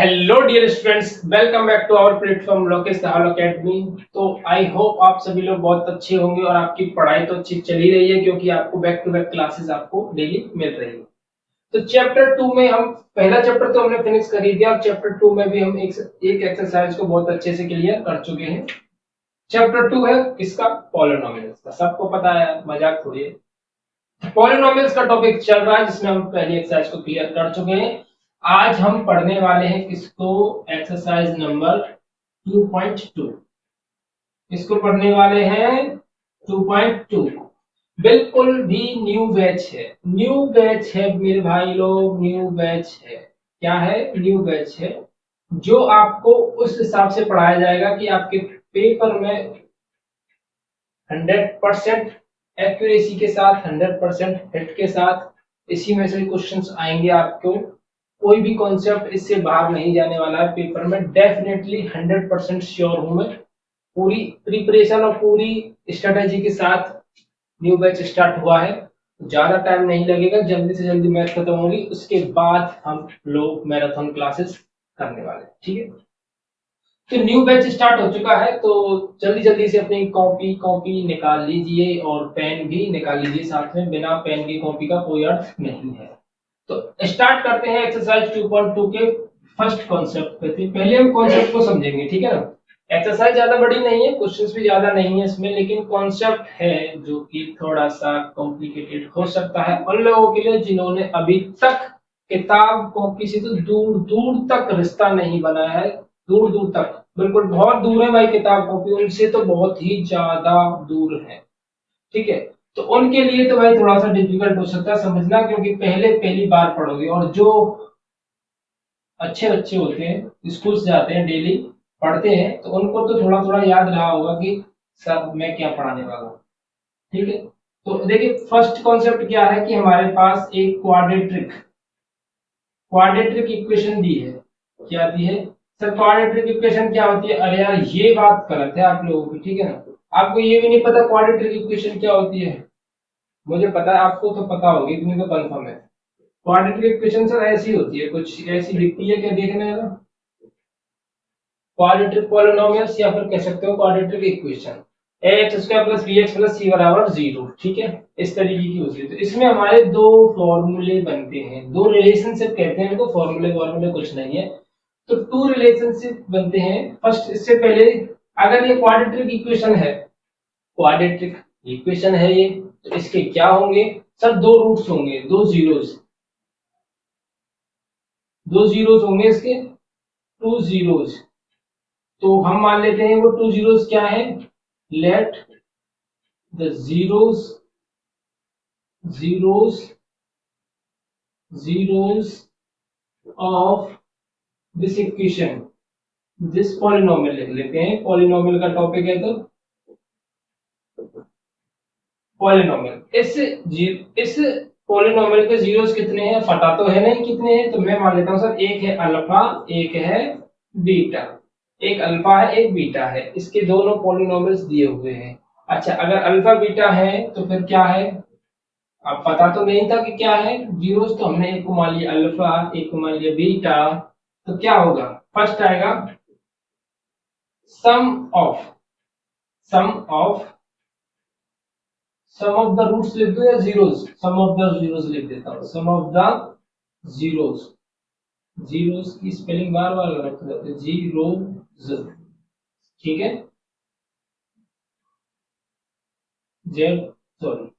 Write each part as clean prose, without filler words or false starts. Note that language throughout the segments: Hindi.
Hello dear students, welcome back to our platform Lokesh Dal academy. तो आई होप आप सभी लोग बहुत अच्छे होंगे और आपकी पढ़ाई तो अच्छी चल ही रही है क्योंकि आपको बैक टू बैक क्लासेस आपको डेली मिल रही है। तो चैप्टर 2 में हम पहला चैप्टर तो हमने फिनिश कर ही दिया। अब चैप्टर 2 में भी हम एक एक्सरसाइज को बहुत अच्छे से क्लियर कर चुके हैं। चैप्टर 2 है किसका? पॉलिनोमियल्स का। सबको पता है, मजाक थोड़ी है। पॉलिनोमियल्स का टॉपिक चल रहा है जिसमें हम पहली एक्सरसाइज को क्लियर कर चुके हैं। आज हम पढ़ने वाले हैं किसको? Exercise number 2.2। इसको पढ़ने वाले हैं 2.2। बिल्कुल भी न्यू बैच है। न्यू बैच है मेरे भाई लोग, न्यू बैच है। क्या है? न्यू बैच है जो आपको उस हिसाब से पढ़ाया जाएगा कि आपके पेपर में 100% एक्यूरेसी के साथ, 100% हिट के साथ इसी में से क्वेश्चंस आएंगे। आपको कोई भी कॉन्सेप्ट इससे बाहर नहीं जाने वाला है पेपर में। डेफिनेटली 100% श्योर हूं मैं। पूरी प्रिपरेशन और पूरी स्ट्रेटेजी के साथ न्यू बैच स्टार्ट हुआ है। ज्यादा टाइम नहीं लगेगा, जल्दी से जल्दी मैथ खत्म होगी, उसके बाद हम लोग मैराथन क्लासेस करने वाले हैं। ठीक है, तो न्यू बैच स्टार्ट हो चुका है। तो जल्दी जल्दी से अपनी कॉपी कॉपी निकाल लीजिए और पेन भी निकाल लीजिए साथ में। बिना पेन की कॉपी का कोई अर्थ नहीं है। तो स्टार्ट करते हैं एक्सरसाइज 2.2 के फर्स्ट कॉन्सेप्ट पे। पहले हम कॉन्सेप्ट को समझेंगे, ठीक है ना। एक्सरसाइज ज्यादा बड़ी नहीं है, क्वेश्चंस भी ज्यादा नहीं है इसमें, लेकिन कॉन्सेप्ट है जो कि थोड़ा सा कॉम्प्लिकेटेड हो सकता है उन लोगों के लिए जिन्होंने अभी तक किताब कॉपी से तो दूर दूर तक रिश्ता नहीं बनाया है। दूर दूर तक, बिल्कुल बहुत दूर है भाई। किताब कॉपी उनसे तो बहुत ही ज्यादा दूर है। ठीक है, तो उनके लिए तो भाई थोड़ा सा डिफिकल्ट हो सकता है समझना, क्योंकि पहली बार पढ़ोगे। और जो अच्छे बच्चे होते हैं, स्कूल जाते हैं, डेली पढ़ते हैं, तो उनको तो थोड़ा थोड़ा याद रहा होगा कि सर मैं क्या पढ़ाने वाला हूँ। ठीक है, तो देखिए फर्स्ट कॉन्सेप्ट क्या है कि हमारे पास एक क्वाड्रेटिक क्वाड्रेटिक इक्वेशन दी है। क्या दी है सर? क्वाड्रेटिक इक्वेशन क्या होती है? अरे यार ये बात गलत है आप लोगों की, ठीक है ना। आपको ये भी नहीं पता क्वाड्रेटिक इक्वेशन क्या होती है? मुझे पता है, आपको तो पता होगी, इतनी तो कंफर्म है। क्वाड्रेटिक इक्वेशन सर ऐसी होती है, कुछ ऐसी दिखती है। क्या देखना है ना? क्वाड्रेटिक पॉलिनोमियल्स, या फिर कह सकते हो quadratic equation. X square plus B X plus C बराबर 0। ठीक है, इस तरीके की होती है। तो इसमें हमारे दो फॉर्मूले बनते हैं, दो रिलेशनशिप कहते हैं इनको। फॉर्मूले फॉर्मूले कुछ नहीं है। तो टू रिलेशनशिप बनते हैं। फर्स्ट, इससे पहले अगर ये क्वाड्रेटिक इक्वेशन है, क्वाड्रेटिक इक्वेशन है ये, तो इसके क्या होंगे सर? दो रूट्स होंगे, दो जीरोस होंगे इसके, टू जीरोस। तो हम मान लेते हैं वो टू जीरोस क्या है? Let the zeros zeros of this equation, this polynomial लिख लेते हैं। पॉलिनोमियल का टॉपिक है तो पॉलिनोमियल। इस पॉलिनोमियल के जीरोस कितने हैं पता तो है नहीं कितने हैं, तो मैं मान लेता हूं सर एक है अल्फा, एक है बीटा। एक अल्फा है, एक बीटा है। इसके दोनों पॉलिनोमियल्स दिए हुए हैं। अच्छा, अगर अल्फा बीटा है तो फिर क्या है? अब पता तो नहीं था कि क्या है जीरोस, तो हमने एक को मान लिया अल्फा, एक को मान लिया बीटा। तो क्या होगा? फर्स्ट आएगा sum of sum of sum of the roots लिख दो या zeros? Sum of the zeros लिख देता हूं। Sum of the zeros, zeros की स्पेलिंग बार बार गलत करते हैं, जीरोस। ठीक है, जेड सॉरी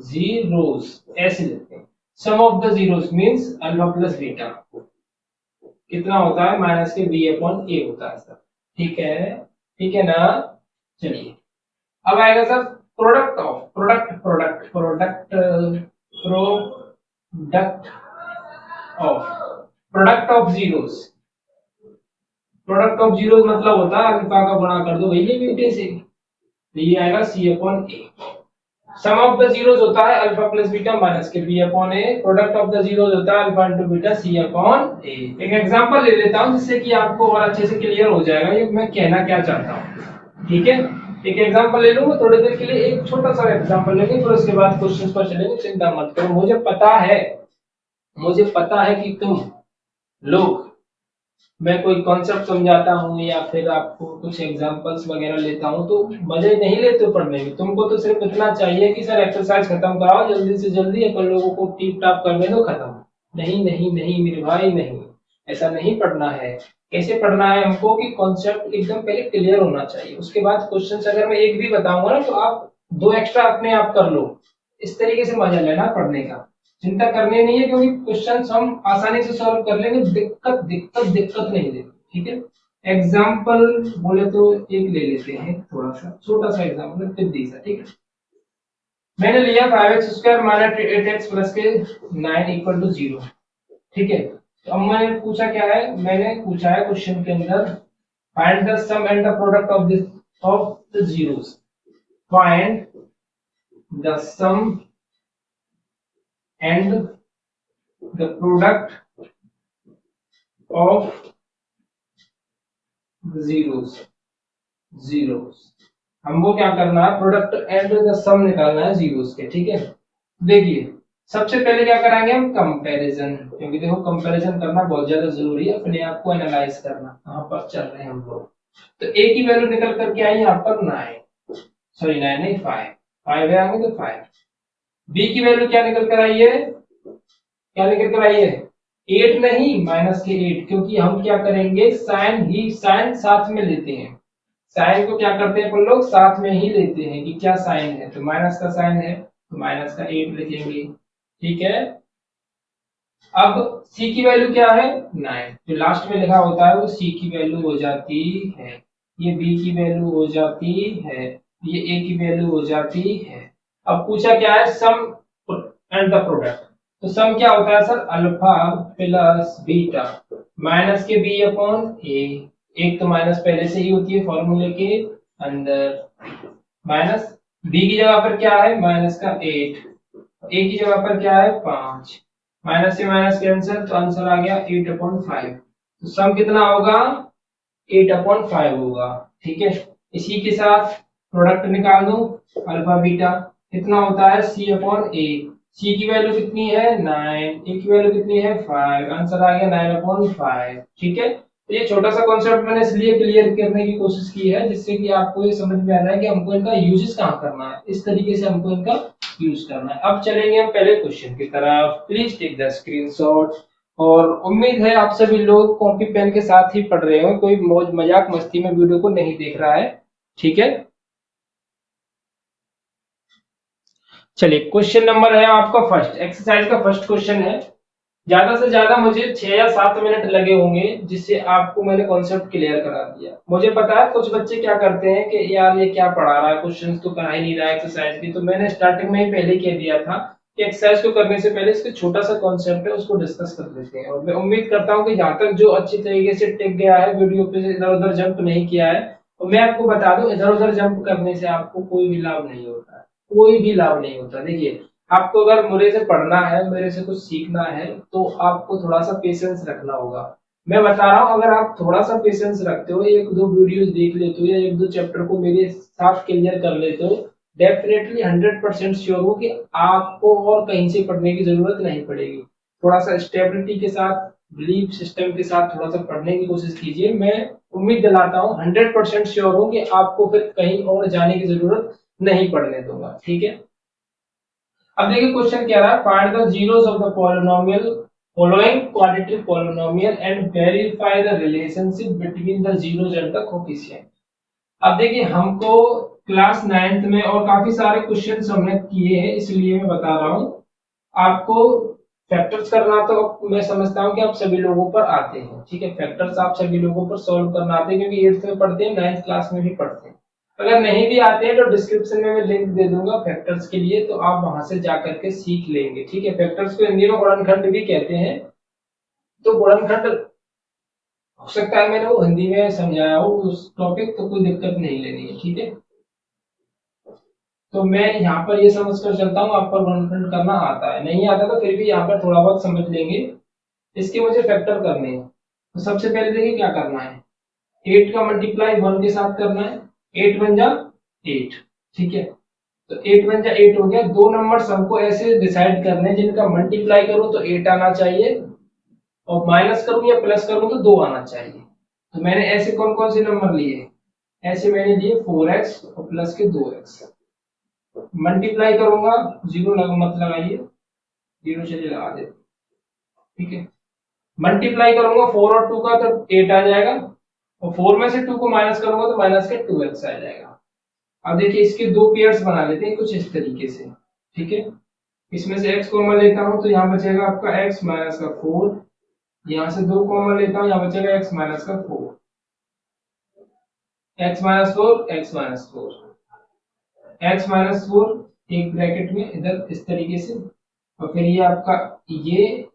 जीरोस ऐसे लिखते हैं। Sum of the zeros means alpha plus beta कितना होता है? माइनस के बी अपॉन ए होता है सर। ठीक है, ठीक है ना। चलिए, अब आएगा sir product of product of zeros. Product of zeros मतलब होता है अल्फा का गुणा कर दो भैया बीटे से, तो ये आएगा C upon A. Sum of the zeros होता है अल्फा प्लस बीटा माइनस के B upon A. Product of the zeros होता है alpha into beta C upon A. एक एग्जांपल ले लेता हूं जिससे कि आपको और अच्छे से क्लियर हो जाएगा ये मैं कहना क्या चाहता हूं। ठीक है, एक एग्जांपल ले लूंगा थोड़ी देर के लिए, एक छोटा सा एग्जांपल लेंगे, फिर उसके बाद क्वेश्चंस पर चलेंगे। चिंता मत करो, मुझे पता है कि तुम लोग मैं कोई कॉन्सेप्ट समझाता हूँ या फिर आपको कुछ एग्जांपल्स वगैरह लेता हूँ तो मजे नहीं लेते हो पढ़ने में। तुमको तो सिर्फ इतना चाहिए कि सर एक्सरसाइज खत्म कराओ जल्दी से जल्दी, अपन लोगों को टीप टाप करने दो, खत्म। नहीं नहीं नहीं मेरे भाई नहीं, ऐसा नहीं पढ़ना है। कैसे पढ़ना है हमको कि कॉन्सेप्ट एकदम पहले क्लियर होना चाहिए, उसके बाद क्वेश्चन अगर मैं एक भी बताऊंगा ना तो आप दो एक्स्ट्रा अपने आप कर लो। इस तरीके से मजा लेना पढ़ने का, चिंता करनी नहीं है, क्योंकि क्वेश्चन हम आसानी से सॉल्व कर लेंगे, दिक्कत दिक्कत दिक्कत नहीं देगी। ठीक है, एग्जाम्पल बोले तो एक ले लेते हैं, थोड़ा सा छोटा सा एग्जाम्पल फिर सा। ठीक है, मैंने लिया 5x² माइनस 8x प्लस के 9 इक्वल टू 0। ठीक है, तो अब मैंने पूछा क्या है, मैंने पूछा है क्वेश्चन के अंदर find the sum and the product of this of the zeros. Find the sum and the product of zeros. Zeros हमको क्या करना है, प्रोडक्ट एंड द सम निकालना है जीरोस के। ठीक है, देखिए सबसे पहले क्या कराएंगे हम, कंपैरिजन, क्योंकि देखो कंपैरिजन करना बहुत ज्यादा जरूरी है, अपने आप को एनालाइज करना कहां पर चल रहे हैं हम लोग। तो ए की वैल्यू निकल करके आई यहाँ पर 9, सॉरी 9 नहीं 5, 5 है आगे तो 5। बी की वैल्यू क्या निकल कर आई है, क्या निकल कर आई है, 8 नहीं माइनस के 8, क्योंकि हम क्या करेंगे साइन ही साइन साथ में लेते हैं। साइन को क्या करते हैं अपन लोग, साथ में ही लेते हैं कि क्या साइन है, तो माइनस का साइन है तो माइनस का 8 लिखेंगे। ठीक है, अब c की वैल्यू क्या है 9, जो लास्ट में लिखा होता है वो c की वैल्यू हो जाती है, ये b की वैल्यू हो जाती है, ये a की वैल्यू हो जाती है। अब पूछा क्या है, सम एंड द प्रोडक्ट। तो सम क्या होता है sir, alpha plus beta minus के b अपॉन a। एक तो माइनस पहले से ही होती है फॉर्मूले के अंदर, माइनस b की जगह पर क्या है माइनस का 8, a की जगह पर क्या है 5, माइनस से माइनस कैंसिल तो आंसर आ गया 8/5। तो सम कितना होगा 8/5 होगा। ठीक है, इसी के साथ प्रोडक्ट निकाल दो, अल्फा बीटा कितना होता है c/a। c की वैल्यू कितनी है 9, a की वैल्यू कितनी है 5, आंसर आ गया 9/5। ठीक है, तो ये छोटा सा कॉन्सेप्ट मैंने इसलिए क्लियर करने की कोशिश की है जिससे कि आपको ये समझ में आ रहा है कि हमको इनका यूजेस कहाँ करना है, इस तरीके से हमको इनका यूज करना है। अब चलेंगे हम पहले क्वेश्चन की तरफ, प्लीज टेक द स्क्रीनशॉट। और उम्मीद है आप सभी लोग कॉपी पेन के साथ ही पढ़ रहे हो, कोई मौज मजाक मस्ती में वीडियो को नहीं देख रहा है। ठीक है, चलिए क्वेश्चन नंबर है आपका फर्स्ट, एक्सरसाइज का फर्स्ट क्वेश्चन है। ज्यादा से ज्यादा मुझे 6 या 7 मिनट लगे होंगे जिससे आपको मैंने कॉन्सेप्ट क्लियर करा दिया। मुझे पता है कुछ बच्चे क्या करते हैं कि यार ये क्या पढ़ा रहा है, क्वेश्चंस तो करा ही नहीं रहा है एक्सरसाइज की। तो मैंने स्टार्टिंग में ही पहले कह दिया था कि एक्सरसाइज को करने से पहले इसके छोटा सा कॉन्सेप्ट है उसको डिस्कस कर लेते हैं। और मैं उम्मीद करता हूँ कि जहां तक जो अच्छी तरीके से टिक गया है वीडियो पे, इधर उधर जंप नहीं किया है, और मैं आपको बता दूं इधर उधर जंप करने से आपको कोई भी लाभ नहीं होता है, कोई भी लाभ नहीं होता। देखिए आपको अगर मेरे से पढ़ना है, मेरे से कुछ सीखना है, तो आपको थोड़ा सा पेशेंस रखना होगा। मैं बता रहा हूँ अगर आप थोड़ा सा पेशेंस रखते हो, एक दो वीडियोस देख लेते हो या एक दो चैप्टर को मेरे साथ क्लियर कर लेते हो, डेफिनेटली 100% श्योर हो कि आपको और कहीं से पढ़ने की जरूरत नहीं पड़ेगी। थोड़ा सा स्टेबिलिटी के साथ, बिलीफ सिस्टम के साथ थोड़ा सा पढ़ने की कोशिश कीजिए। मैं उम्मीद दिलाता हूँ 100% श्योर हो कि आपको फिर कहीं और जाने की जरूरत नहीं पड़ने दूंगा। ठीक है, अब देखिए क्वेश्चन क्या रहा है, find the zeros of the polynomial following quadratic polynomial and verify the relationship between the zeros and the coefficient. अब देखिए हमको क्लास 9th में और काफी सारे क्वेश्चंस हमने किए हैं, इसलिए मैं बता रहा हूं आपको। फैक्टर्स करना तो मैं समझता हूं कि आप सभी लोगों पर आते हैं। ठीक है, फैक्टर्स आप सभी लोगों पर सॉल्व करना आते हैं क्योंकि 8th में पढ़ते हैं, 9th क्लास में भी पढ़ते हैं। अगर नहीं भी आते हैं तो डिस्क्रिप्शन में मैं लिंक दे दूंगा फैक्टर्स के लिए, तो आप वहां से जा करके सीख लेंगे। ठीक है, फैक्टर्स को हिंदी में गुणनखंड भी कहते हैं। तो गुणनखंड हो सकता है मैंने वो हिंदी में समझाया हो उस टॉपिक, तो कोई दिक्कत नहीं लेनी है। ठीक है, तो मैं यहाँ पर ये समझ कर चलता हूँ आपको गुणनखंड करना आता है, नहीं आता तो फिर भी यहाँ पर थोड़ा बहुत समझ लेंगे। इसके मुझे फैक्टर करने हैं, तो सबसे पहले देखिए क्या करना है, 8 का मल्टीप्लाई 1 के साथ करना है, 8 बन जा 8। ठीक है, तो 8 बन जा 8 हो गया। दो नंबर्स हमको ऐसे डिसाइड करने हैं जिनका मल्टीप्लाई करो तो 8 आना चाहिए, और माइनस करूं या प्लस करूं तो 2 आना चाहिए। तो मैंने ऐसे कौन कौन से नंबर लिए, ऐसे मैंने लिए 4x और प्लस के 2x। मल्टीप्लाई करूंगा, जीरो मत लगाइए, जीरो चलिए लगा दे, ठीक है। मल्टीप्लाई करूंगा 4 और 2 का तो 8 आ जाएगा, और 4 में से 2 को माइनस करूंगा तो माइनस के 2x आ जाएगा। अब देखिए इसके दो पेयर्स बना लेते हैं कुछ इस तरीके से, ठीक है। इसमें से x कॉमन लेता हूं तो यहाँ बचेगा आपका x माइनस का 4, यहाँ से 2 कॉमन लेता हूं, यहाँ बचेगा x माइनस का 4, x minus 4, x minus 4, x minus 4 एक ब्रैकेट में इधर इस तरीके से, और फिर ये आपका ये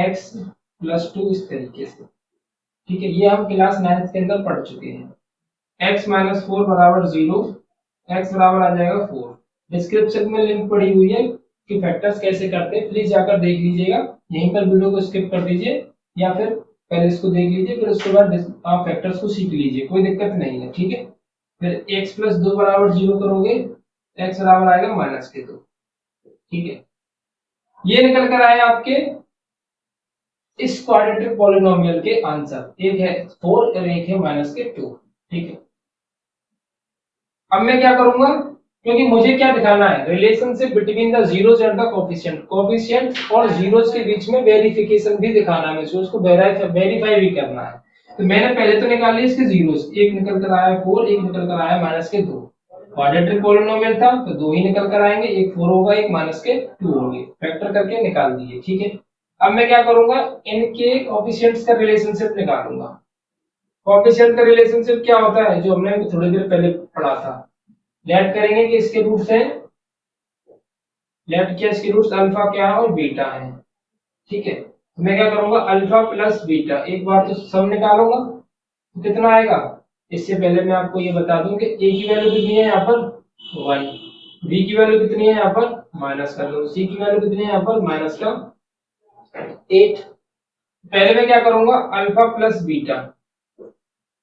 x प्लस 2 इस तरीके से, ठीक है। ये हम क्लास 9th के अंदर पढ़ चुके हैं। x माइनस 4 बराबर 0, x बराबर आ जाएगा 4। डिस्क्रिप्शन में लिंक पड़ी हुई है कि फैक्टर्स कैसे करते हैं, प्लीज जाकर देख लीजिएगा। यहीं पर वीडियो को स्किप कर दीजिए या फिर पहले इसको देख लीजिए, फिर उसके बाद आप फैक्टर्स को सीख लीजिए, कोई दिक्कत नहीं है, ठीक है। फिर x प्लस 2 बराबर 0 करोगे, x बराबर आएगा माइनस के 2, ठीक है। ये निकल कर आए आपके इस क्वाड्रेटिक पॉलिनोमियल के आंसर, एक है 4 और एक है माइनस के 2, ठीक है। अब मैं क्या करूंगा, क्योंकि मुझे क्या दिखाना है, relationship between the zeros and the coefficient, coefficient और जीरोस के बीच में वेरिफिकेशन भी दिखाना है, मुझे उसको वेरीफाई भी करना है। तो मैंने पहले तो निकाल लिया इसके जीरोस, एक निकल कर आया 4, एक निकल कर आया माइनस के 2। क्वाड्रेटिक पॉलिनोमियल था तो दो ही निकल कर आएंगे, एक 4 होगा एक माइनस के 2 होंगे, फैक्टर करके निकाल दिए, ठीक है। अब मैं क्या करूंगा, इनके कोफिशिएंट्स का रिलेशनशिप निकालूंगा। कोफिशिएंट का रिलेशनशिप क्या होता है, जो हमने थोड़ी देर पहले पढ़ा था। लेट करेंगे कि इसके रूट्स हैं, लेट किया इसके रूट्स अल्फा क्या है और बीटा है, ठीक है। तो मैं क्या करूंगा, अल्फा प्लस बीटा, एक बार तो सम निकालूंगा तो कितना आएगा। इससे पहले मैं आपको ये बता दूं कि a की वैल्यू कितनी है यहाँ पर 1, b की वैल्यू कितनी है यहाँ पर माइनस का 2, c की वैल्यू कितनी है यहाँ पर माइनस का 8। पहले मैं क्या करूंगा, अल्फा प्लस बीटा,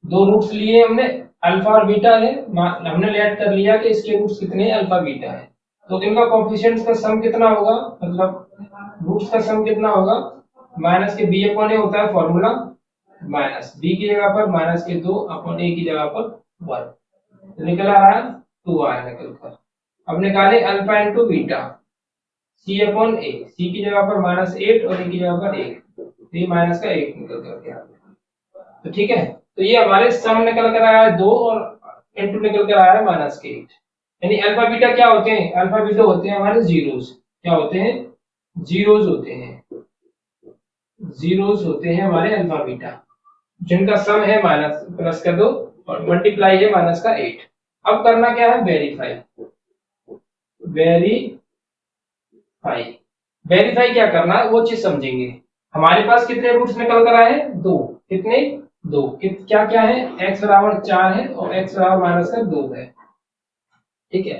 दो रूट्स लिए हमने, अल्फा और बीटा है, हमने लेट कर लिया कि इसके रूट्स कितने हैं, अल्फा बीटा है। तो इनका कोएफिशिएंट्स का सम कितना होगा, मतलब रूट्स का सम कितना होगा, माइनस के b अपॉन a होता है फॉर्मूला, माइनस b की जगह पर माइनस के 2 अपॉन a की जगह पर 1, तो निकल आ रहा है 2 आया निकल कर। अब निकाले alpha into beta, c upon a, c की जगह पर माइनस 8 और a की जगह पर 1, तो ये माइनस का 1 निकल करके आ गया, तो ठीक है। तो ये हमारे सम निकल कर आया है 2 और इनटू निकल कर आया है माइनस के 8। यानी अल्फा बीटा क्या होते हैं, अल्फा बीटा होते हैं हमारे जीरोस, क्या होते हैं, जीरोस होते हैं, जीरोस होते हैं हमारे अल्फा बीटा, जिनका सम है माइनस प्लस का 2 और मल्टीप्लाई है माइनस का 8। अब करना क्या है, वेरीफाई, वेरीफाई, वेरीफाई क्या करना है वो चीज समझेंगे। हमारे पास कितने रूट्स निकल कर आए हैं, दो, कितने, दो, क्या क्या है, x बराबर 4 है और x बराबर माइनस का 2 है, ठीक है।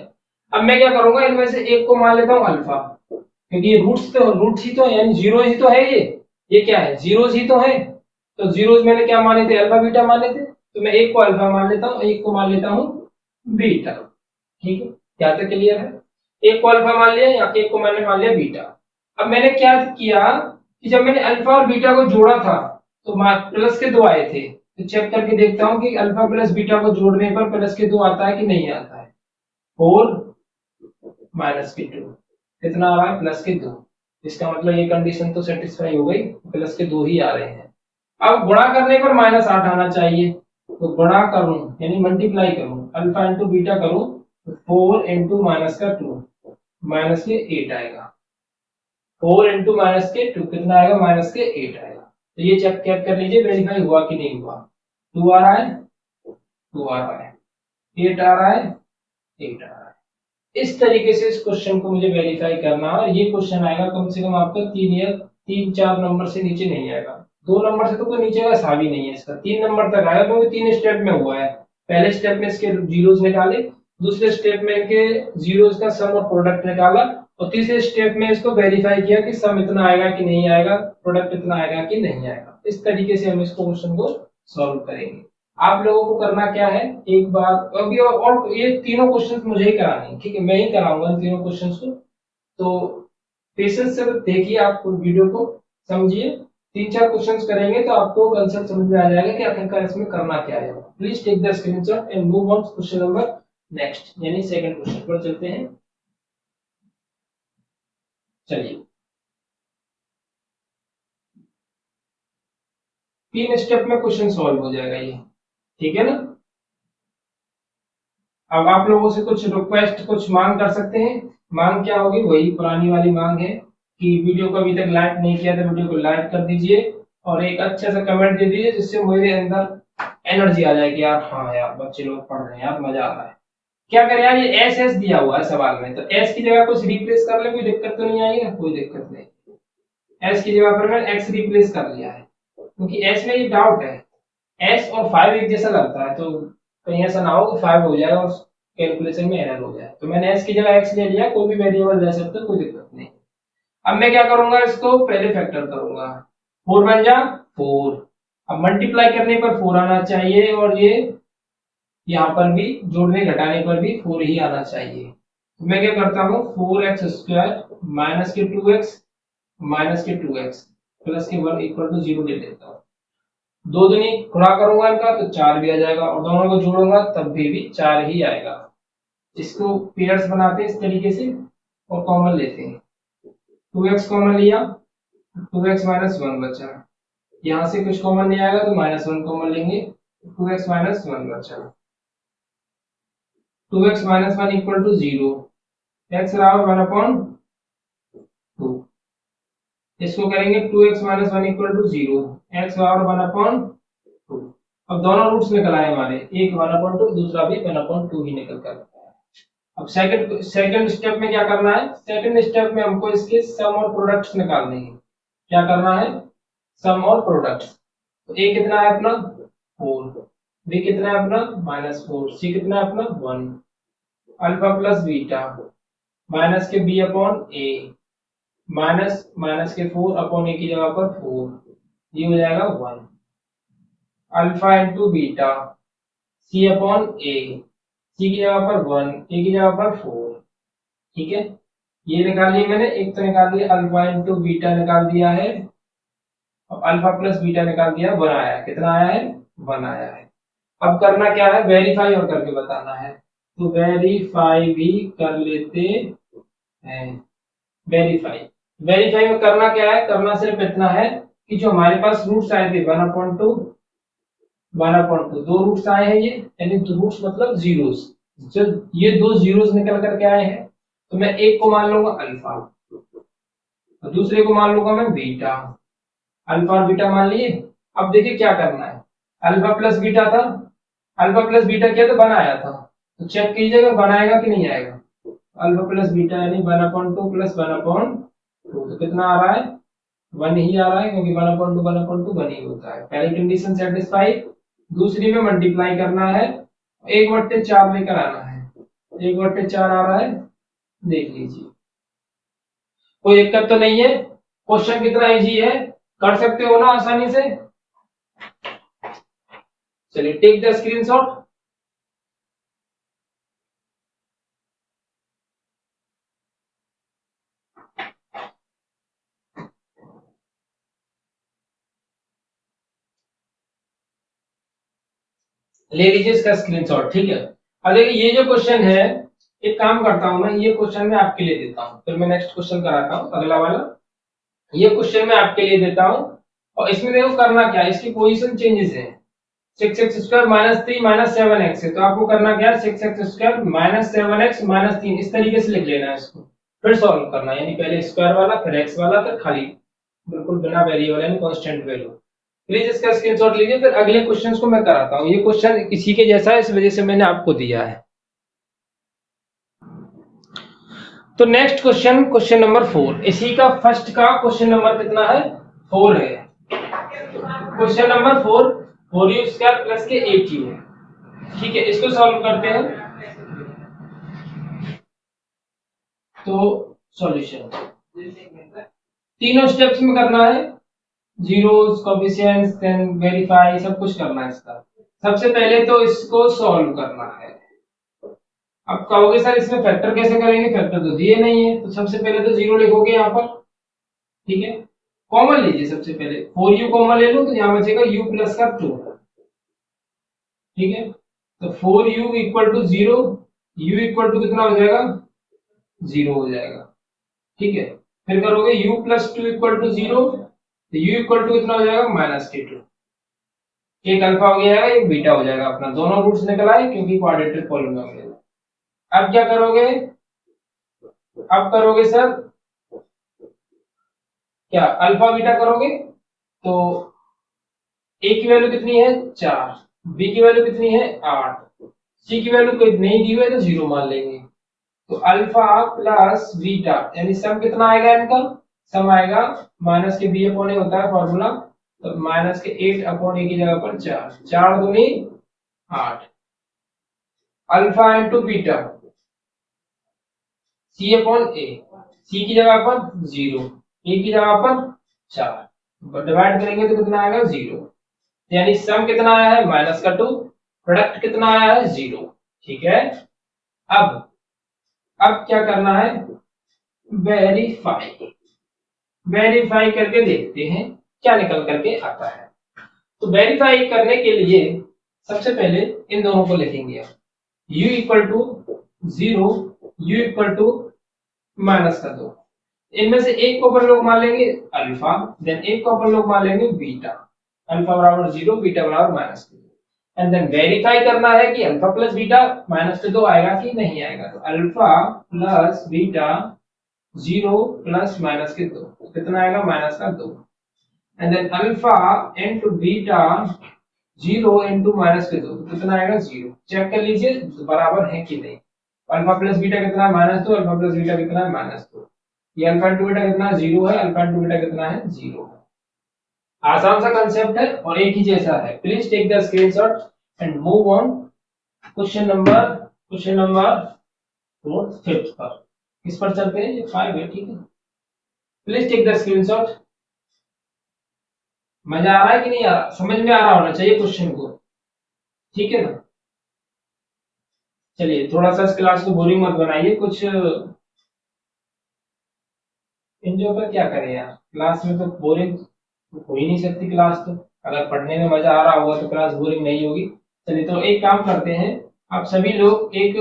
अब मैं क्या करूंगा, इनमें से एक को मान लेता हूं अल्फा, क्योंकि ये रूट्स ही तो है, यानी जीरो ही तो है, ये क्या है, जीरोस ही तो है। तो जीरोस मैंने क्या माने थे, अल्फा बीटा माने थे, तो मैं एक को अल्फा मान लेता हूं, एक को मान लेता हूं बीटा, ठीक है। क्या तक क्लियर है, एक को अल्फा मान लिया या एक को मैंने मान लिया बीटा। अब मैंने क्या किया कि जब मैंने अल्फा और बीटा को जोड़ा था तो प्लस के 2 आए थे, तो चेक करके देखता हूं कि अल्फा प्लस बीटा को जोड़ने पर प्लस के 2 आता है कि नहीं आता है। 4 माइनस के 2 कितना आ रहा है, प्लस के 2, इसका मतलब ये कंडीशन तो सेटिस्फाई हो गई, प्लस के 2 ही आ रहे हैं। अब गुणा करने पर माइनस 8 आना चाहिए, तो गुणा करूं यानी मल्टीप्लाई करूं, अल्फा इंटू बीटा करूं तो 4 इंटू माइनस का 2 माइनस के 8 आएगा, 4 इंटू माइनस के 2 कितना आएगा, माइनस के 8 आएगा। तो ये चेक कर लीजिए वेरीफाई हुआ कि नहीं हुआ, 2 आ रहा है, 2 आ रहा है, 8 आ रहा है, 8 आ रहा है। इस तरीके से इस क्वेश्चन को मुझे वेरीफाई करना है, और ये क्वेश्चन आएगा कम से कम आपका 3-4 नंबर से नीचे नहीं आएगा, 2 नंबर से तो कोई नीचे का सा भी नहीं है इसका, 3 नंबर तक आएगा, क्योंकि 3 स्टेप में हुआ है। पहले स्टेप में इसके जीरोस निकाले, दूसरे स्टेप में इनके जीरोस का सम और प्रोडक्ट निकाला, और तीसरे स्टेप में इसको वेरीफाई किया कि सम इतना आएगा कि नहीं आएगा, प्रोडक्ट इतना आएगा कि नहीं आएगा। इस तरीके से हम इस क्वेश्चन को सॉल्व करेंगे। आप लोगों को करना क्या है, एक बार अभी और ये तीनों क्वेश्चंस मुझे ही कराने हैं, ठीक है, मैं ही कराऊंगा इन तीनों क्वेश्चंस को, तो पेशेंस से देखिए आप वीडियो को, समझिए, 3-4 क्वेश्चंस करेंगे तो आपको कंसेप्ट समझ में आ जाएगा कि आखिरकार इसमें करना क्या है। Please take the screenshot and move on question number next, यानी सेकंड क्वेश्चन पर चलते हैं। चलिए, 3 स्टेप में क्वेश्चन सॉल्व हो जाएगा ये, ठीक है ना। अब आप लोगों से कुछ रिक्वेस्ट, कुछ मांग कर सकते हैं। मांग क्या होगी, वही पुरानी वाली मांग है कि वीडियो को अभी तक लाइक नहीं किया तो वीडियो को लाइक कर दीजिए और एक अच्छा सा कमेंट दे दीजिए, जिससे मेरे अंदर एनर्जी आ जाए कि यार हाँ यार बच्चे लोग पढ़ रहे हैं, यार मजा आ रहा है। क्या करें यार, ये एस एस दिया हुआ है सवाल में, तो एस की जगह कुछ रिप्लेस कर ले, कोई दिक्कत तो नहीं आएगी ना, कोई दिक्कत नहीं। एस की जगह पर मैंने एक्स रिप्लेस कर लिया है, क्योंकि एस में ये डाउट है, एस और 5 एक जैसा लगता है, तो कहीं ऐसा ना हो कि 5 हो जाए और कैलकुलेशन में एरर हो जाए, तो मैंने एस की जगह एक्स ले लिया, कोई भी वेरिएबल ले सकते हो, कोई दिक्कत नहीं। अब मैं क्या करूंगा, इसको पहले फैक्टर करूंगा, 4 बन जा 4। अब मल्टीप्लाई करने पर 4 आना चाहिए और ये यहाँ पर भी जोड़ने घटाने पर भी 4 ही आना चाहिए। तो मैं क्या करता हूँ, 4x स्क्वायर माइनस के 2x माइनस के 2x प्लस के 1 इक्वल टू 0 ले लेता हूँ। दो दूनी गुणा करूंगा इनका तो 4 भी आ जाएगा, और दोनों को जोड़ूंगा तब भी 4 ही आएगा। इसको पेयर्स बनाते हैं इस तरीके से और कॉमन लेते हैं। 2x कॉमन लिया, 2x माइनस 1 बचा, यहाँ से कुछ कॉमन नहीं आएगा तो माइनस 1 कॉमन लेंगे, 2x माइनस 1 बचा। 2x minus 1 equal to 0, x बराबर 1/2। इसको करेंगे 2x minus 1 equal to 0, x बराबर 1/2। अब दोनों रूट्स निकल आए हमारे, एक 1/2 दूसरा भी 1/2 ही निकल कर। अब सेकंड स्टेप में क्या करना है, सेकंड स्टेप में हमको इसके सम और प्रोडक्ट्स निकालने हैं। क्या करना है, सम और प्रोडक्ट्स। तो ए कितना है अपना 4, बी कितना है अपना -4, सी कितना है अपना 1। अल्फा प्लस बीटा माइनस के बी अपॉन ए माइनस माइनस के 4 अपॉन ए की जगह पर 4, ये हो जाएगा 1। Alpha into beta C upon ए, सी की जगह पर 1, ए की जगह पर 4, ठीक है। ये निकाल लिया मैंने, एक तो निकाल दिया अल्फा इंटू बीटा निकाल दिया है, अब अल्फा प्लस बीटा निकाल दिया, 1 आया, कितना आया है 1 आया है। अब करना क्या है, वेरीफाई और करके बताना है, तो वेरीफाई भी कर लेते हैं। वेरीफाई, वेरीफाई में करना क्या है, करना सिर्फ इतना है कि जो हमारे पास रूट्स आए थे 1/2 1/2 दो रूट्स आए हैं ये, यानी दो रूट्स मतलब जीरोस, जब ये दो जीरोस निकल करके आए हैं तो मैं एक को मान लूंगा अल्फा और दूसरे को मान लूंगा मैं बीटा। अल्फा और बीटा मान लिए। अब देखिए क्या करना है, अल्फा प्लस बीटा था, अल्फा प्लस बीटा किया तो 1 आया था, तो चेक कीजिएगा 1 आएगा कि नहीं आएगा। अल्फा प्लस बीटा यानी 1/2 प्लस 1/2, तो कितना आ रहा है 1 ही आ रहा है, क्योंकि 1/2 1 ही होता है। पहली कंडीशन सेटिस्फाई, दूसरी में मल्टीप्लाई करना है, 1/4 लेकर आना है, 1/4 आ रहा है, देख लीजिए। कोई दिक्कत तो नहीं है, क्वेश्चन कितना इजी है, कर सकते हो ना आसानी से। चलिए टेक द स्क्रीनशॉट। ले लीजिए इसका स्क्रीनशॉट, ठीक है। अब देखिए ये जो क्वेश्चन है, एक काम करता हूं मैं, ये क्वेश्चन मैं आपके लिए देता हूं, फिर मैं नेक्स्ट क्वेश्चन कराता हूं, अगला वाला। ये क्वेश्चन मैं आपके लिए देता हूं और इसमें देखो करना क्या है, इसकी पोजीशन चेंजेस है। 6x square minus 3 minus 7x है, तो आपको करना क्या है, 6x square minus 7x minus 3 इस तरीके से लिख लेना है इसको, फिर सॉल्व करना है, यानी पहले स्क्वायर वाला फिर x वाला फिर खाली बिल्कुल बिना वेरिएबल यानी कांस्टेंट वैल्यू। प्लीज इसका स्क्रीनशॉट लीजिए, फिर अगले क्वेश्चंस को मैं कराता हूँ। ये क्वेश्चन इसी के जैसा है, इस वजह से मैंने आपको दिया है। तो नेक्स्ट क्वेश्चन, क्वेश्चन नंबर 4, इसी का फर्स्ट का क्वेश्चन नंबर कितना है 4 है। Question number 4, 4u square plus के 8u है, ठीक है। इसको सॉल्व करते हैं। तो सॉल्यूशन तीनों स्टेप्स में करना है, जीरोस कोएफिशिएंट्स देन वेरीफाई सब कुछ करना है इसका। सबसे पहले तो इसको सॉल्व करना है। अब कहोगे सर इसमें फैक्टर कैसे करेंगे, फैक्टर तो दिए नहीं है, तो सबसे पहले तो जीरो लिखोगे यहाँ पर, ठीक है। कॉमन लीजिए सबसे पहले, 4u कॉमन ले लो तो यहाँ बचेगा u प्लस का 2, ठीक है। तो 4u equal to 0, u equal to कितना हो जाएगा, 0 हो जाएगा, ठीक है। फिर करोगे u प्लस 2 इक्वल टू 0, तो u इक्वल टू कितना हो जाएगा, माइनस के 2, एक अल्फा हो गया है, एक बीटा हो जाएगा, अपना दोनों रूट्स निकल आए क्योंकि क्वाड्रेटिक पॉलिनोमियल है। अब क्या करोगे, अब करोगे सर क्या, अल्फा बीटा करोगे, तो ए की वैल्यू कितनी है 4, बी की वैल्यू कितनी है 8, सी की वैल्यू कोई नहीं दी हुई है तो 0 मान लेंगे। तो अल्फा प्लस बीटा यानी सम कितना आएगा इनका, सम आएगा माइनस के बी अपॉन ए होता है फॉर्मूला, तो माइनस के 8 अपॉन ए की जगह पर 4, 4 दूनी 8, alpha into beta C upon ए, सी की जगह पर 0, ए की जगह पर 4, डिवाइड करेंगे तो कितना आएगा 0, यानी सम कितना आया है माइनस का 2, प्रोडक्ट कितना आया है 0, ठीक है। अब क्या करना है, वेरीफाई, वेरीफाई करके देखते हैं क्या निकल करके आता है। तो वेरीफाई करने के लिए सबसे पहले इन दोनों को लिखेंगे, u equal to 0, u equal to minus का 2, इनमें से एक को अपन लोग मान लेंगे अल्फा, देन एक को अपन लोग मान लेंगे बीटा, अल्फा बराबर 0, बीटा बराबर माइनस के 2, एंड देन वेरीफाई करना है कि अल्फा प्लस बीटा माइनस के 2 आएगा कि नहीं आएगा। तो alpha plus beta 0 plus minus के 2 कितना आएगा, माइनस का 2, and then alpha into beta 0 into minus के 2 कितना आएगा 0, चेक कर लीजिए बराबर है कि नहीं। अल्फा प्लस बीटा कितना है -2, अल्फा प्लस बीटा कितना है -2, ये अल्फा इंटू बीटा कितना है 0 है, अल्फा इंटू बीटा कितना है 0 है। आसान सा कंसेप्ट है और एक ही जैसा है। Please take the screenshot and move on question number 5 पर, किस पर चलते हैं, ये 5 है, ठीक है। Please take the screenshot. मजा आ रहा है कि नहीं आ रहा, समझ में आ रहा होना चाहिए क्वेश्चन को, ठीक है ना। चलिए थोड़ा सा इस क्लास को बोरिंग मत बनाइए, कुछ एंजॉय कर, क्या करें यार, क्लास में तो बोरिंग हो ही नहीं सकती क्लास, तो अगर पढ़ने में मजा आ रहा होगा तो क्लास बोरिंग नहीं होगी। चलिए तो एक काम करते हैं, आप सभी लोग एक,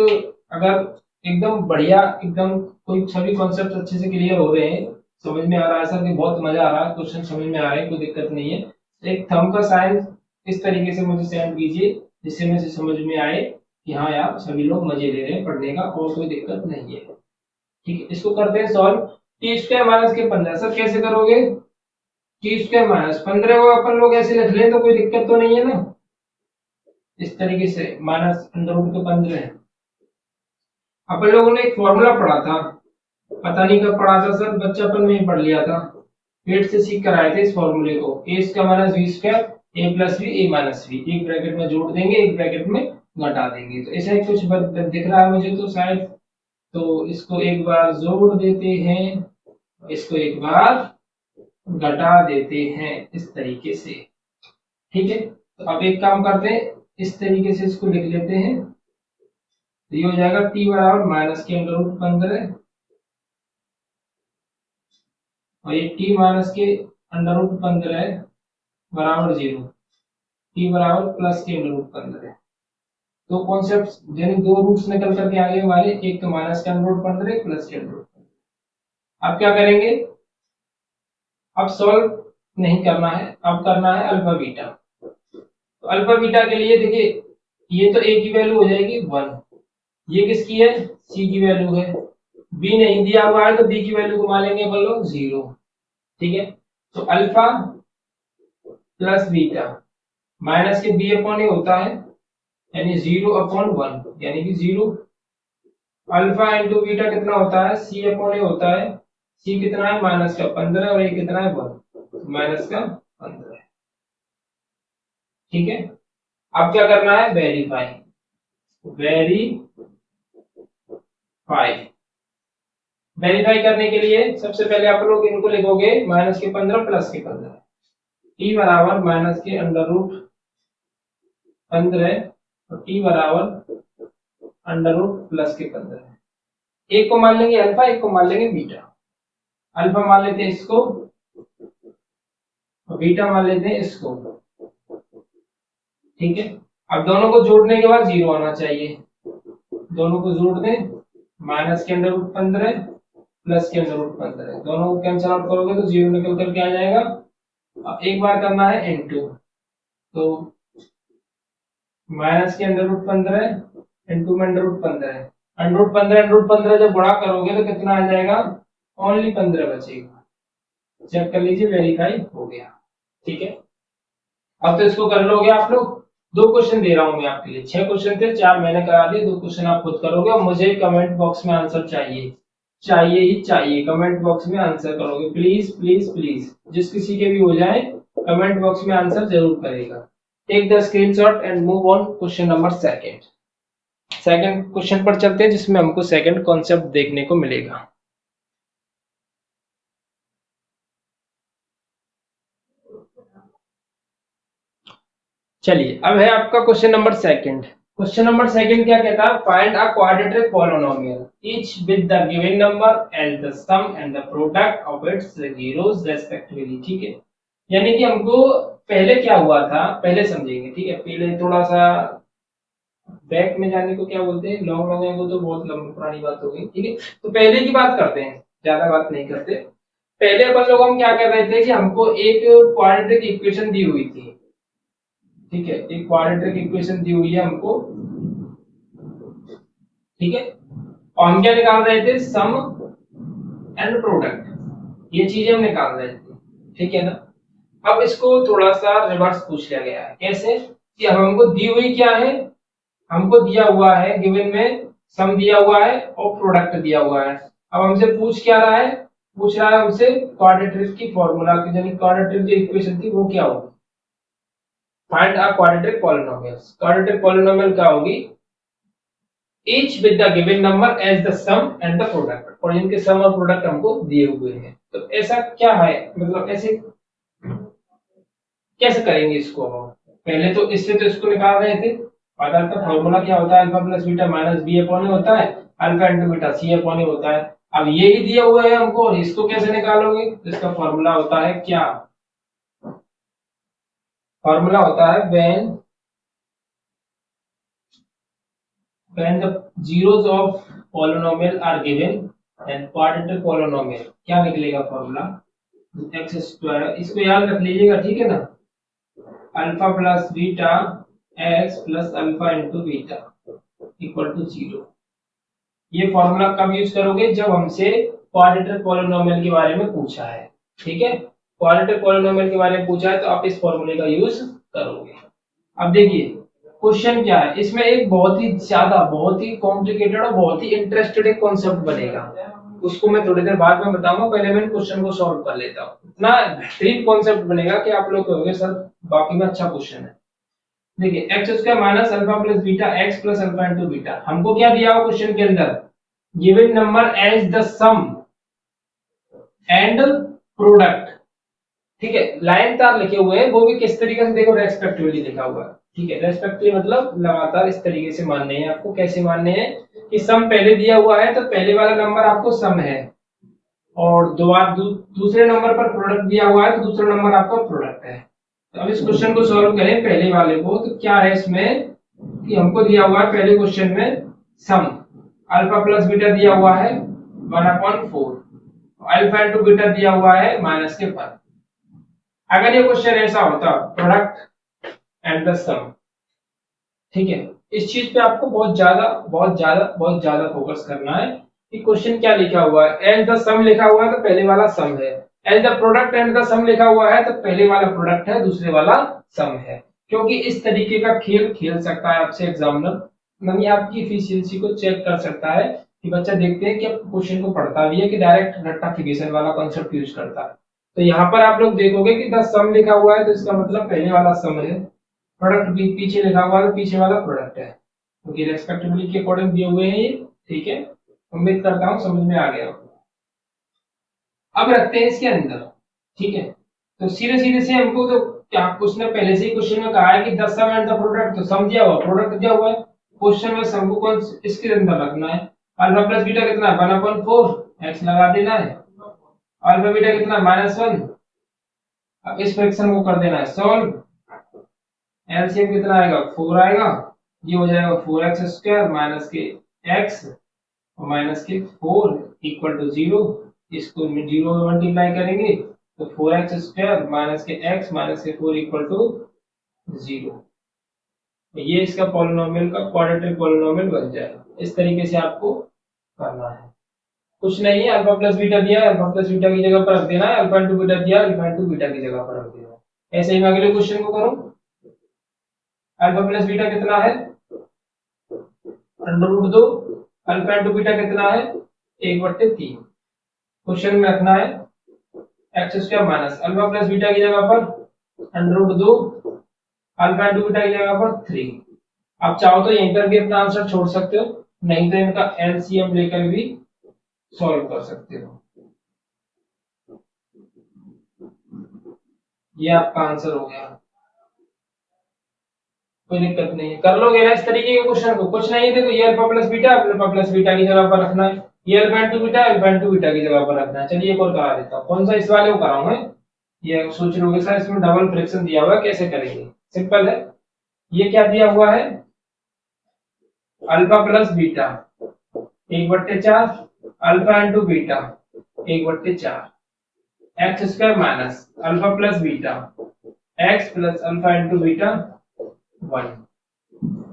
अगर एकदम बढ़िया एकदम कोई सभी कॉन्सेप्ट अच्छे से क्लियर हो रहे हैं, समझ में आ रहा है सर कि बहुत मजा आ रहा है, क्वेश्चन समझ में आ रहे हैं, कोई दिक्कत नहीं है, तो एक थंब का साइन इस तरीके से मुझे सेंड कीजिए जिससे मुझे समझ में आए कि हाँ यार सभी लोग मजे ले रहे हैं पढ़ने का और कोई दिक्कत नहीं है, ठीक है। इसको करते हैं सॉल्व। टी स्क्वायर माइनस के 15, सर कैसे करोगे, टी स्क्वायर माइनस 15 को अपन लोग ऐसे लिख लें तो कोई दिक्कत तो नहीं है ना, इस तरीके से माइनस अंडर रूट के 15। अपन लोगों ने एक फॉर्मूला पढ़ा था, पता नहीं कब पढ़ा था सर, बच्चापन में ही पढ़ लिया था, पेट से सीख कर आए थे इस फॉर्मूले को, ए स्क्वायर माइनस बी स्क्वायर ए प्लस बी ए माइनस बी, एक ब्रैकेट में जोड़ देंगे एक ब्रैकेट में घटा देंगे, तो ऐसा कुछ दिख रहा है मुझे तो शायद, तो इसको एक बार जोड़ देते हैं, इसको एक बार घटा देते हैं इस तरीके से, ठीक है। तो अब एक काम करते हैं, इस तरीके से इसको लिख लेते हैं, तो ये हो जाएगा टी बराबर माइनस के अंडर रूट 15 और ये टी माइनस के अंडर रूट 15 बराबर 0, टी बराबर प्लस के अंडर रूट 15। तो कॉन्सेप्ट यानी दो रूट्स निकल करके आगे हमारे, एक तो माइनस के अंडर रूट 15 एक प्लस के अंडर रूट 15। अब क्या करेंगे, अब सॉल्व नहीं करना है, अब करना है अल्फा बीटा। तो अल्फा बीटा के लिए देखिए, ये तो ए की वैल्यू हो जाएगी 1, ये किसकी है, सी की वैल्यू है, बी नहीं दिया हुआ है तो बी की वैल्यू को मान लेंगे अपन लोग 0, ठीक है। तो अल्फा प्लस बीटा माइनस के बी अपॉन ए होता है यानी 0 अपॉन 1 यानी कि 0, अल्फा इंटू बीटा कितना होता है, सी अपॉन ए होता है, सी कितना है माइनस का 15 और ए कितना है 1, माइनस का 15, ठीक है। अब क्या करना है, वेरीफाई, वेरीफाई करने के लिए सबसे पहले आप लोग इनको लिखोगे माइनस के 15 प्लस के 15, टी बराबर माइनस के अंडर रूट 15 और टी बराबर अंडर रूट प्लस के 15, एक को मान लेंगे अल्फा एक को मान लेंगे बीटा, अल्फा मान लेते हैं इसको और बीटा मान लेते हैं इसको, ठीक है। अब दोनों को जोड़ने के बाद 0 आना चाहिए, दोनों को जोड़ दें, माइनस के अंदर रूट 15 प्लस के अंदर रूट 15, दोनों को कैंसिल आउट करोगे तो 0 निकल करके आ जाएगा। अब एक बार करना है इनटू, तो माइनस के अंदर रूट 15 इंटू में अंडर रूट 15, अंडर रूट 15 जब गुणा करोगे तो कितना आ जाएगा, ओनली 15 बचेगा। चेक कर लीजिए, वेरीफाई हो गया, ठीक है। अब तो इसको कर लोगे आप लोग। दो क्वेश्चन दे रहा हूं मैं आपके लिए, 6 क्वेश्चन थे, 4 मैंने करा दिए, 2 क्वेश्चन आप खुद करोगे और मुझे कमेंट बॉक्स में आंसर चाहिए, चाहिए ही चाहिए। कमेंट बॉक्स में आंसर करोगे, प्लीज प्लीज प्लीज, जिस किसी के भी हो जाए कमेंट बॉक्स में आंसर जरूर करेगा। Take the screenshot and move on question number second. Second question पर चलते हैं, जिसमें हमको सेकंड कॉन्सेप्ट देखने को मिलेगा। चलिए, अब है आपका question number second. Question number second क्या कहता है, find a quadratic polynomial each with the given number and the sum and the product of its zeros respectively, ठीक है। यानी कि हमको पहले क्या हुआ था, पहले समझेंगे, ठीक है। पहले थोड़ा सा बैक में जाने को क्या बोलते हैं, लॉन्ग लॉन्ग को तो बहुत लंबी पुरानी बात हो गई, ठीक है। तो पहले की बात करते हैं, ज्यादा बात नहीं करते। पहले अपन लोग हम क्या कर रहे थे कि हमको एक क्वाड्रेटिक इक्वेशन दी हुई थी, ठीक है। एक क्वाड्रेटिक इक्वेशन दी हुई है हमको, ठीक है। और हम क्या निकाल रहे थे, सम एंड प्रोडक्ट, ये चीजें हम निकाल रहे थे, ठीक है ना। अब इसको थोड़ा सा रिवर्स पूछ लिया गया है, कैसे कि हमको दी हुई क्या है, हमको दिया हुआ है गिवन में सम दिया हुआ है और प्रोडक्ट दिया हुआ है। अब हमसे पूछ क्या रहा है, पूछ रहा है हमसे क्वाड्रेटिक की फॉर्मूला की, यानी क्वाड्रेटिक जो इक्वेशन थी वो क्या होगी, find a quadratic polynomial. Quadratic polynomial क्या होगी, each with the given number as the sum and the product, और इनके सम और प्रोडक्ट हमको दिए हुए हैं। तो ऐसा क्या है, मतलब ऐसे कैसे करेंगे इसको हम, पहले तो इससे तो इसको निकाल रहे थे। आधार का फॉर्मूला क्या होता है, alpha plus beta minus B upon A होता है, alpha into beta C upon A होता है। अब ये ही दिया हुआ है हमको, और इसको कैसे निकालोगे, इसका फॉर्मूला होता है क्या, फॉर्मूला होता है when the zeros of polynomial are given and quadratic polynomial, क्या निकलेगा फॉर्मूला, एक्स स्क्वायर, इसको याद रख लीजिएगा, ठीक है ना। Alpha plus beta x plus alpha into beta equal to 0। ये फॉर्मूला कब यूज करोगे, जब हमसे क्वाड्रेटिक पॉलिनोमियल के बारे में पूछा है, ठीक है। क्वाड्रेटिक पॉलिनोमियल के बारे में पूछा है तो आप इस फॉर्मूले का यूज करोगे। अब देखिए क्वेश्चन क्या है, इसमें एक बहुत ही ज्यादा, बहुत ही कॉम्प्लिकेटेड और बहुत ही इंटरेस्टेड एक कॉन्सेप्ट बनेगा, उसको मैं थोड़ी देर बाद में बताऊंगा। पहले मैं क्वेश्चन को सॉल्व कर लेता हूँ। इतना बेहतरीन कॉन्सेप्ट बनेगा कि आप लोग कहोगे सर बाकी में अच्छा क्वेश्चन है। देखिए x square minus alpha plus beta x plus alpha into beta, हमको क्या दिया हुआ क्वेश्चन के अंदर, given number as the sum and product, ठीक है। लाइन तार लिखे हुए हैं, वो भी किस तरीके से, देखो रेस्पेक्टिवली लिखा हुआ है, ठीक है। रेस्पेक्टिवली मतलब लगातार इस तरीके से मानने हैं आपको। कैसे मानने हैं कि सम पहले दिया हुआ है तो पहले वाला नंबर आपको सम है, और दूसरे नंबर पर प्रोडक्ट दिया हुआ है तो दूसरा नंबर आपका प्रोडक्ट है। तो अब इस क्वेश्चन को सॉल्व करें पहले वाले को, तो क्या है इसमें कि हमको दिया हुआ है पहले क्वेश्चन में सम, अल्फा प्लस बीटा दिया हुआ है 1/4, अल्फा इंटू बीटा दिया हुआ है माइनस के पर। अगर ये क्वेश्चन ऐसा होता प्रोडक्ट एंड द सम, ठीक है, इस चीज पे आपको बहुत ज्यादा बहुत ज्यादा बहुत ज्यादा फोकस करना है कि क्वेश्चन क्या लिखा हुआ है। एंड द सम लिखा हुआ है तो पहले वाला सम है, and the product and the sum लिखा हुआ है तो पहले वाला प्रोडक्ट है, दूसरे वाला सम है। क्योंकि इस तरीके का खेल खेल सकता है आपसे एग्जामिनर, यानी आपकी एफिशिएंसी को चेक कर सकता है कि बच्चा देखते हैं कि क्वेश्चन को पढ़ता भी है कि डायरेक्ट रेक्टिफिकेशन वाला कॉन्सेप्ट यूज करता है। तो यहाँ पर आप लोग देखोगे कि द सम लिखा हुआ है तो इसका मतलब पहले वाला सम है, प्रोडक्ट भी पीछे लिखा हुआ है, पीछे वाला प्रोडक्ट है, क्योंकि रेस्पेक्टिवली के अकॉर्डिंग दिए हुए हैं ये, ठीक है। उम्मीद करता हूँ समझ में आ गया। अब रखते हैं इसके अंदर, ठीक है। तो सीधे सीधे से हमको तो क्या, उसने पहले से ही क्वेश्चन में कहा है कि the sum and the product, तो सम दिया हुआ प्रोडक्ट दिया हुआ है, क्वेश्चन में सम को कौन इसके अंदर रखना है। अल्फा प्लस बीटा कितना है 1/4, एक्स लगा देना है। अल्फा बीटा कितना -1, अब इस फ्रैक्शन को कर देना है सॉल्व। एलसीएम कितना आएगा 4 आएगा, ये हो जाएगा 4x स्क्वायर माइनस के x और माइनस के 4 इक्वल टू 0। इसको 0 में मल्टीप्लाई करेंगे तो 4x स्क्वायर माइनस के x माइनस के 4 इक्वल टू 0। ये इसका पॉलिनोमियल का क्वाड्रेटिक पॉलिनोमियल बन जाएगा। इस तरीके से आपको करना है, कुछ नहीं है। अल्फा प्लस बीटा दिया है, अल्फा प्लस बीटा की जगह पर रख देना है, अल्फा इंटू बीटा दिया है, अल्फा इंटू बीटा की जगह पर रख देना है। ऐसे ही मैं अगले क्वेश्चन को करूं। अल्फा प्लस बीटा कितना है under root 2, alpha into beta कितना है 1/3। क्वेश्चन में रखना है x square minus alpha plus beta की जगह पर under root 2, alpha into beta की जगह पर 3। आप चाहो तो यहीं पर भी अपना आंसर छोड़ सकते हो, नहीं तो इनका एलसीएम लेकर भी सॉल्व कर सकते हो। ये आपका आंसर हो गया, कोई दिक्कत नहीं है, कर लोगे ना इस तरीके के क्वेश्चन को। कुछ नहीं है, देखो ये अल्फा प्लस बीटा की जगह पर रखना है, ये अल्फा इंटू बीटा की जगह पर रखना है। चलिए एक और करा देता हूँ। कौन सा? इस वाले को कराऊंगा। ये सोच रहे होगे सर इसमें डबल फ्रैक्शन दिया हुआ है कैसे करेंगे? सिंपल है, ये क्या दिया हुआ है alpha plus beta 1/4, alpha into beta 1/4, x square minus alpha plus beta x plus alpha into beta 1,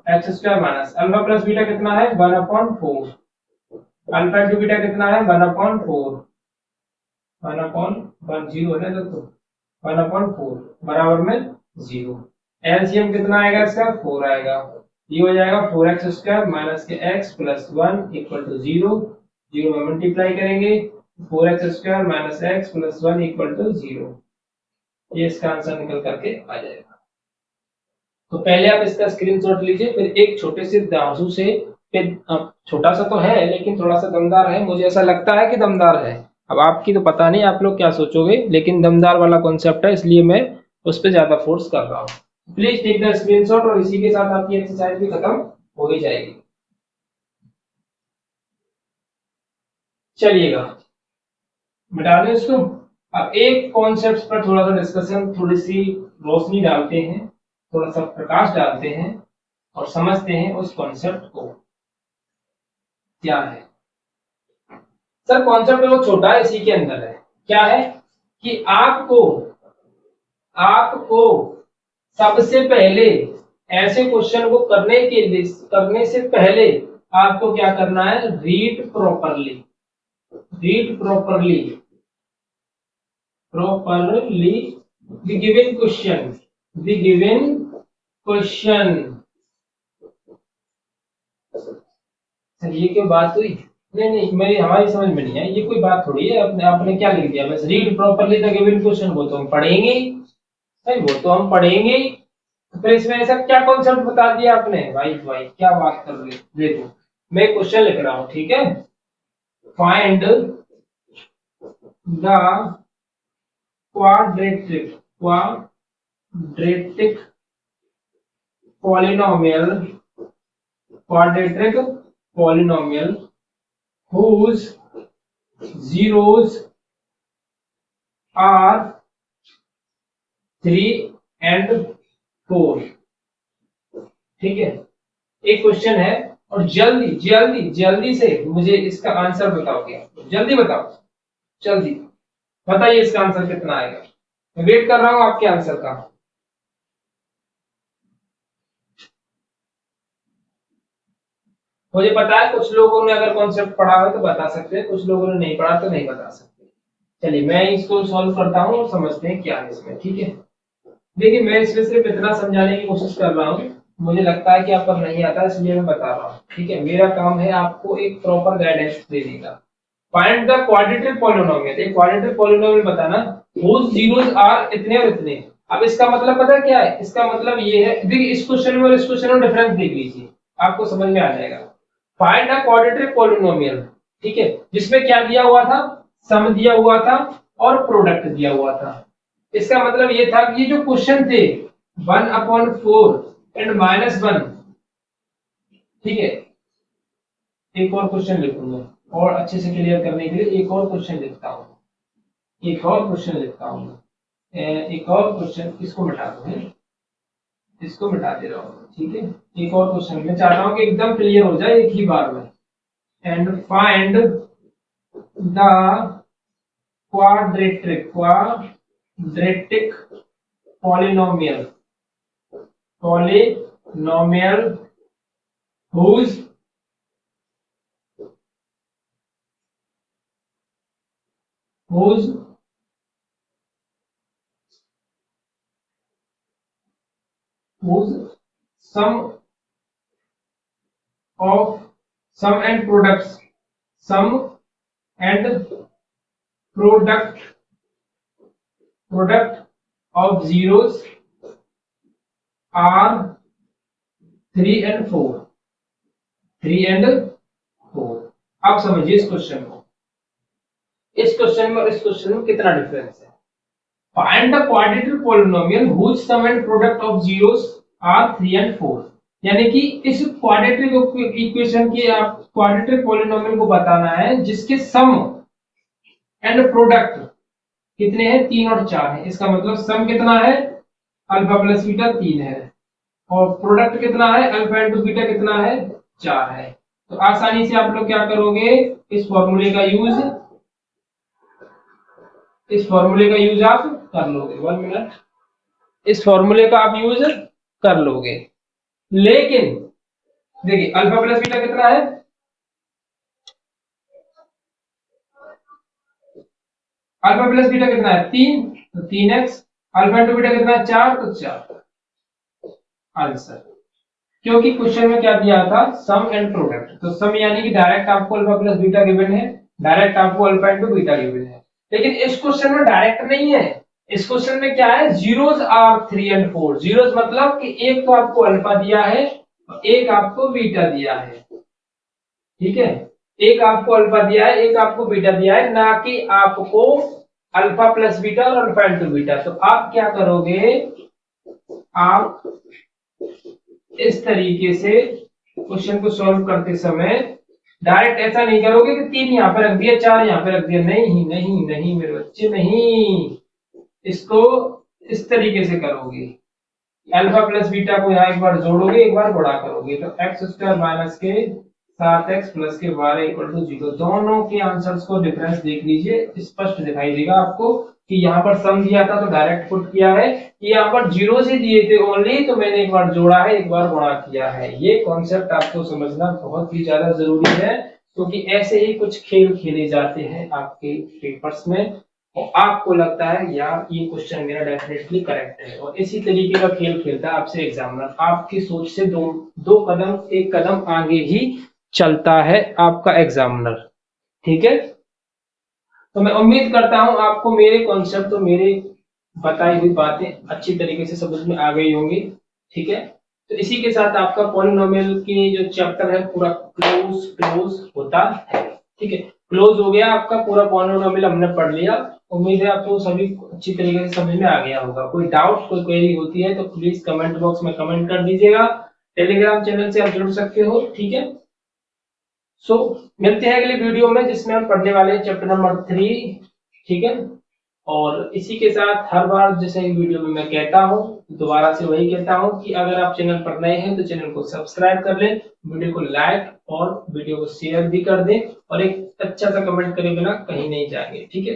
x square minus alpha plus beta कितना है 1/4, अल्फा इंटू बीटा कितना है 1/4, 1/1 0 है ना, तो 1/4 बराबर में 0। एलसीएम कितना आएगा इसका 4 आएगा, ये हो जाएगा 4x स्क्वायर माइनस के x प्लस 1 इक्वल टू 0। 0 में मल्टीप्लाई करेंगे 4x square minus x plus 1 equal to 0। ये इसका आंसर निकल करके आ जाएगा। तो पहले आप इसका स्क्रीनशॉट लीजिए, फिर एक छोटे से दांसू से, फिर छोटा सा तो है लेकिन थोड़ा सा दमदार है, मुझे ऐसा लगता है कि दमदार है। अब आपकी तो पता नहीं आप लोग क्या सोचोगे, लेकिन दमदार वाला कॉन्सेप्ट है इसलिए मैं उस पर ज्यादा फोर्स कर रहा हूँ। प्लीज टेक द स्क्रीनशॉट और इसी के साथ आपकी एक्सरसाइज भी खत्म हो ही जाएगी। चलिएगा मिटा दें इसको। अब एक कॉन्सेप्ट पर थोड़ा सा डिस्कशन, थोड़ी सी रोशनी डालते हैं, थोड़ा सा प्रकाश डालते हैं और समझते हैं उस कॉन्सेप्ट को क्या है। सर कॉन्सेप्ट बहुत छोटा है, इसी के अंदर है। क्या है कि आपको आपको सबसे पहले ऐसे क्वेश्चन को करने से पहले आपको क्या करना है, read properly the given question. Sir ये कोई बात हुई? नहीं मेरी हमारी समझ में नहीं है, ये कोई बात थोड़ी है। आपने क्या लिख दिया बस, read properly the given question. वो तो हम पढ़ेंगे भाई, वो तो हम पढ़ेंगे। तो फिर इसमें ऐसा क्या कॉन्सेप्ट बता दिया आपने? भाई क्या बात कर रहे हो? देखो मैं क्वेश्चन लिख रहा हूं, ठीक है। Find the quadratic polynomial whose zeros are 3 and 4। ठीक है, एक क्वेश्चन है और जल्दी से मुझे इसका आंसर बताओगे। जल्दी बताओ, जल्दी बताइए इसका आंसर कितना आएगा। मैं वेट कर रहा हूं आपके आंसर का। मुझे पता है कुछ लोगों ने अगर कॉन्सेप्ट पढ़ा हो तो बता सकते हैं, कुछ लोगों ने नहीं पढ़ा तो नहीं बता सकते। चलिए मैं इसको सॉल्व करता हूं और समझते हैं क्या है इसमें। ठीक है, देखिए मैं इसमें सिर्फ इतना समझाने की कोशिश कर रहा हूँ, मुझे लगता है कि आप पर नहीं आता इसलिए मैं बता रहा हूँ। ठीक है, मेरा काम है आपको एक प्रॉपर गाइडेंस देने का। फाइंड द क्वाड्रेटिक पॉलिनोमियल, एक क्वाड्रेटिक पॉलिनोमियल बताना whose zeros are इतने और इतने। अब इसका मतलब पता है क्या है? इसका मतलब ये है, देखिए इस क्वेश्चन में और इस क्वेश्चन में डिफरेंस देख लीजिए, आपको समझ में आ जाएगा। फाइंड द क्वाड्रेटिक पॉलिनोमियल, ठीक है, जिसमें क्या दिया हुआ था, सम दिया हुआ था और प्रोडक्ट दिया हुआ था। इसका मतलब ये था कि ये जो क्वेश्चन थे 1/4 एंड -1, ठीक है। एक और क्वेश्चन लिखूंगा और अच्छे से क्लियर करने के लिए एक और क्वेश्चन लिखता हूं, एक और क्वेश्चन लिखता हूं। एक और क्वेश्चन, इसको मिटा दो, है इसको मिटा दे रहा हूँ, ठीक है। एक और क्वेश्चन मैं चाहता हूँ कि एकदम क्लियर हो जाए एक ही बार में। And find the quadratic polynomial whose sum and product of zeros are 3 and 4। अब समझिए इस क्वेश्चन को, इस क्वेश्चन में और इस क्वेश्चन में कितना डिफरेंस है। Find the quadratic polynomial whose sum and product of zeros are 3 and 4। यानी कि इस क्वाड्रेटिक इक्वेशन की आप क्वाड्रेटिक पॉलिनोमियल को बताना है जिसके सम एंड प्रोडक्ट कितने हैं, 3 और 4 है। इसका मतलब सम कितना है, अल्फा प्लस बीटा 3 है, और प्रोडक्ट कितना है, अल्फा इंटू बीटा कितना है, 4 है। तो आसानी से आप लोग क्या करोगे, इस फॉर्मूले का यूज आप कर लोगे। 1 मिनट, इस फॉर्मूले का आप यूज कर लोगे। लेकिन देखिए अल्फा प्लस बीटा कितना है, अल्फा प्लस बीटा कितना है 3, तो 3x, अल्फा इंटू बीटा कितना है 4, तो 4 आंसर। क्योंकि क्वेश्चन में क्या दिया था, सम एंड प्रोडक्ट। तो सम यानी कि डायरेक्ट आपको अल्फा प्लस बीटा गिवन है, डायरेक्ट आपको अल्फा इंटू बीटा गिवन है। लेकिन इस क्वेश्चन में डायरेक्ट नहीं है, इस क्वेश्चन में क्या है, जीरोस आर 3 and 4। जीरोस मतलब कि एक तो आपको अल्फा दिया है और एक आपको बीटा दिया है, ठीक है। एक आपको अल्फा दिया है, एक आपको बीटा दिया है, ना कि आपको अल्फा प्लस बीटा और अल्फा इंटू बीटा। तो आप क्या करोगे, आप इस तरीके से क्वेश्चन को सॉल्व करते समय डायरेक्ट ऐसा नहीं करोगे कि 3 यहां पे रख दिया, 4 यहां पे रख दिया। नहीं नहीं नहीं मेरे बच्चे, नहीं, इसको इस तरीके से करोगे, अल्फा प्लस बीटा को यहाँ एक बार जोड़ोगे, एक बार गुणा करोगे, तो एक्स स्क्वायर माइनस के 7x प्लस के 12 इक्वल टू 0। दोनों के आंसर्स को डिफरेंस देख लीजिए, स्पष्ट दिखाई देगा आपको कि यहाँ पर सम दिया था तो डायरेक्ट पुट किया है, यहाँ पर जीरो से दिए थे ओनली, तो मैंने एक बार जोड़ा है, एक बार गुणा किया है। ये कॉन्सेप्ट आपको समझना बहुत ही ज्यादा जरूरी है, क्योंकि ऐसे ही कुछ खेल खेले जाते हैं आपके पेपर्स में, और आपको लगता है यार ये क्वेश्चन मेरा डेफिनेटली करेक्ट है, और इसी तरीके का खेल खेलता है आपसे एग्जामिनर। आपकी सोच से दो कदम, एक कदम आगे ही चलता है आपका एग्जामिनर, ठीक है। तो मैं उम्मीद करता हूं आपको मेरे कॉन्सेप्ट और मेरे बताई हुई बातें अच्छी तरीके से समझ में आ गई होंगी, ठीक है। तो इसी के साथ आपका पॉलिनोमियल की जो चैप्टर है पूरा क्लोज होता है, ठीक है। क्लोज हो गया आपका पूरा पॉलिनोमियल, हमने पढ़ लिया। उम्मीद है आपको सभी अच्छी तरीके से समझ में आ गया होगा। कोई डाउट, कोई क्वेरी होती है तो प्लीज कमेंट बॉक्स में कमेंट कर दीजिएगा। टेलीग्राम चैनल से आप जुड़ सकते हो, ठीक है। सो मिलते हैं अगले वीडियो में, जिसमें हम पढ़ने वाले हैं चैप्टर नंबर 3, ठीक है। और इसी के साथ हर बार जैसे वीडियो में मैं कहता हूं, दोबारा से वही कहता हूं कि अगर आप चैनल पर नए हैं तो चैनल को सब्सक्राइब कर लें, वीडियो को लाइक और वीडियो को शेयर भी कर दें, और एक अच्छा सा कमेंट करे बिना कहीं नहीं जाएंगे, ठीक है।